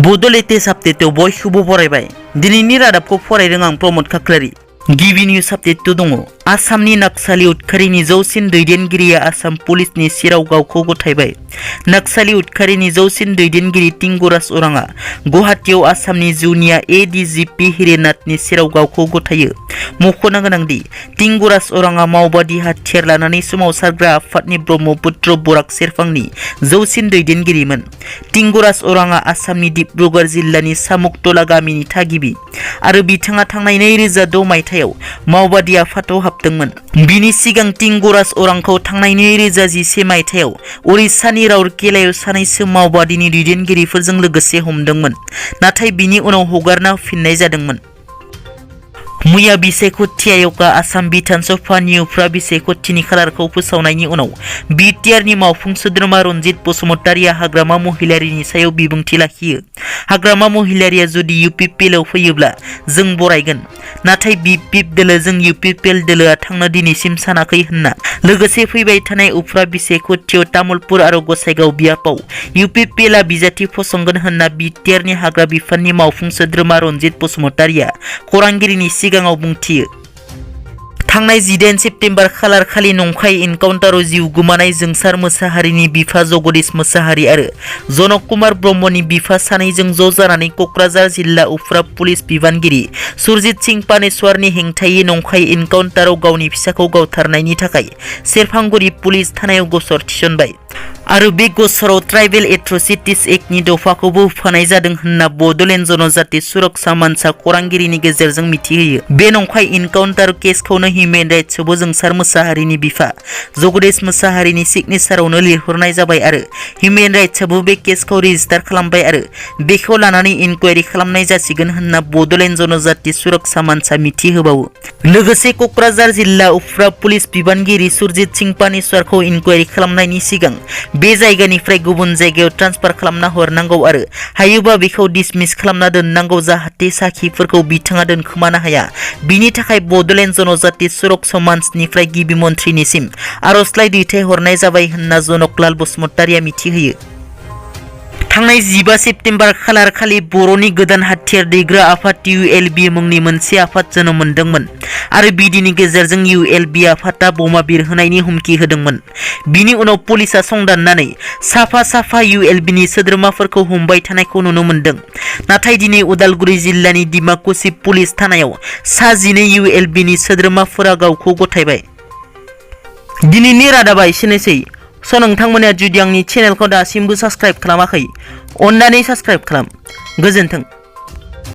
Bodo latest update to बयखौबो बरायबाय। दिनैनि रादाबखौ फरायदों आं प्रमोद खाख्लारि। गिबि निउज आपडेट दङ। आसामनि नक्सालि उदखारिनि जौसिन दैदेनगिरिया आसाम पुलिसनि सेराव गावखौ गथायबाय। नक्सालि उदखारिनि जौसिन दैदेनगिरि टिंगुराज अरांआ गुवाहाटीआव आसामनि जुनिया एडीजीपी हिरेनाथनि सेराव गावखौ गथायो। मख'नो गोनांदि टिंगुराज अरांआ मावबादि हाथियार लानानै सोमावसारग्रा आफादनि ब्रह्मपुत्र बराक सेरफांनि जौसिन दैदेनगिरिमोन। टिंगुराज अरांआ आसामनि डिब्रुगढ़ जिल्लानि सामुकतला गामिनि थागिबि आरो बिथाङा थांनाय 2006 मायथाइयाव मावबादि आफादाव हाबदोंमोन। बिनि सिगां टिंगुराज अरांखौ थांनाय 2011 मायथाइयाव उरिष्यानि राउरकेलायाव सानैसो मावबादिनि दैदेनगिरिफोरजों लोगोसे हमदोंमोन, नाथाय बिनि उनाव हगारना होफिननाय जादोंमोन। मैया बिसायख'थि आय'गआ आसाम बिधान सभानि उफ्रा बिसायख'थिनि खालारखौ फोसावनायनि उनाव बिटिआरनि मावफुं सोद्रोमा रनजित बसुमतारीआ हाग्रामा महिलारीनि सायाव बिबुंथि लाखियो। हाग्रामा महिलारीआ जुदि UPPLआव फैयोब्ला जों बरायगोन, नाथाय बिपिप दोलोजों UPPL दोलोआ थांनो दिनैसिम सानाखै होनना, लोगोसे फैबाय थानाय उफ्रा बिसायख'थियाव तामुलपुर आरो गसाइगाव बियाबाव UPPLआ बिजाथि फसंगोन होनना बिटिआरनि हाग्रा बिफाननि मावफुं सोद्रोमा रनजित बसुमतारीआ खौरांगिरिनि सिगाङाव बुंथियो। थांनाय 18 सेप्तेम्बर खालार खालि नंखाय एनकाउन्टाराव जिउ गोमानाय जोंसार मोसाहारिनि बिफा जगदीश मोसाहारि आरो जनक कुमार ब्रह्मनि बिफा सानैजों ज' जानानै क'क्राझार जिल्ला उफ्रा पुलिस बिबानगिरि सुरजित सिंह पानेश्वरनि हेंथायै नंखाय एनकाउन्टाराव गावनि फिसाखौ गावथारनायनि थाखाय सेरफांगुरि पुलिस थानायाव गसर थिसनबाय आरो बे गसराव ट्राइबेल एट्रसिटिज एक्टनि दफाखौबो होफानाय जादों होनना बड'लेण्ड जनजाति सुरक्षा मानसा खौरांगिरिनि गेजेरजों मिथिहोयो। बे नंखाय एनकाउन्टार केसखौनो हिउमेन राइट्सआवबो जोंसार मोसाहारिनि बिफा जगदीश मोसाहारिनि सिगनेचारावनो लिरहरनाय जाबाय आरो हिउमेन राइट्सआबो बे केसखौ रेजिस्टार खालामबाय आरो बेखौ लानानै इनकुवारि खालामनाय जासिगोन होनना बड'लेण्ड जनजाति सुरक्षा मानसा मिथिहोबावो। लोगोसे क'क्राझार जिल्ला उफ्रा पुलिस बिबानगिरि सुरजित सिंह पानेश्वरखौ इनकुवारि खालामनायनि सिगां बे जायगानिफ्राय गुबुन जायगायाव ट्रान्सफार खालामना हरनांगौ आरो हायोबा बेखौ डिसमिस खालामना दोननांगौ जाहाथे साखिफोरखौ बिथाङा दोनखोमानो हाया। बिनि थाखाय बड'लेण्ड जनजाति सुरक्षा मानसनिफ्राय गिबि मन्थ्रिनिसिम आर'जलाइ दैथायहरनाय जाबाय होनना जनकलाल बसुमतारीआ मिथिहोयो। थांनाय 15 सेप्तेम्बर खालार खालि बर'नि गोदान हाथियार दैग्रा आफाद ULB मुंनि मोनसे आफाद जोनोम मोनदोंमोन आरो बिदिनि गेजेरजों ULB आफादा बमा बिरहोनायनि हुमखि होदोंमोन। बिनि उनाव पुलिसा संदाननानै साफा ULBनि सोद्रोमाफोरखौ हमबाय थानायखौ नुनो मोनदों, नाथाय दिनै उदालगुरि जिल्लानि डिमाकुसि पुलिस थानायाव 19 ULBनि सोद्रोमाफोरा गावखौ गथायबाय। दिनैनि रादाबा एसेनोसै। नोंथांमोना जुदि आंनि चेनेलखौ दासिमबो साबस्क्राइब खालामाखै, अन्नानै साबस्क्राइब खालाम। गोजोन्थों।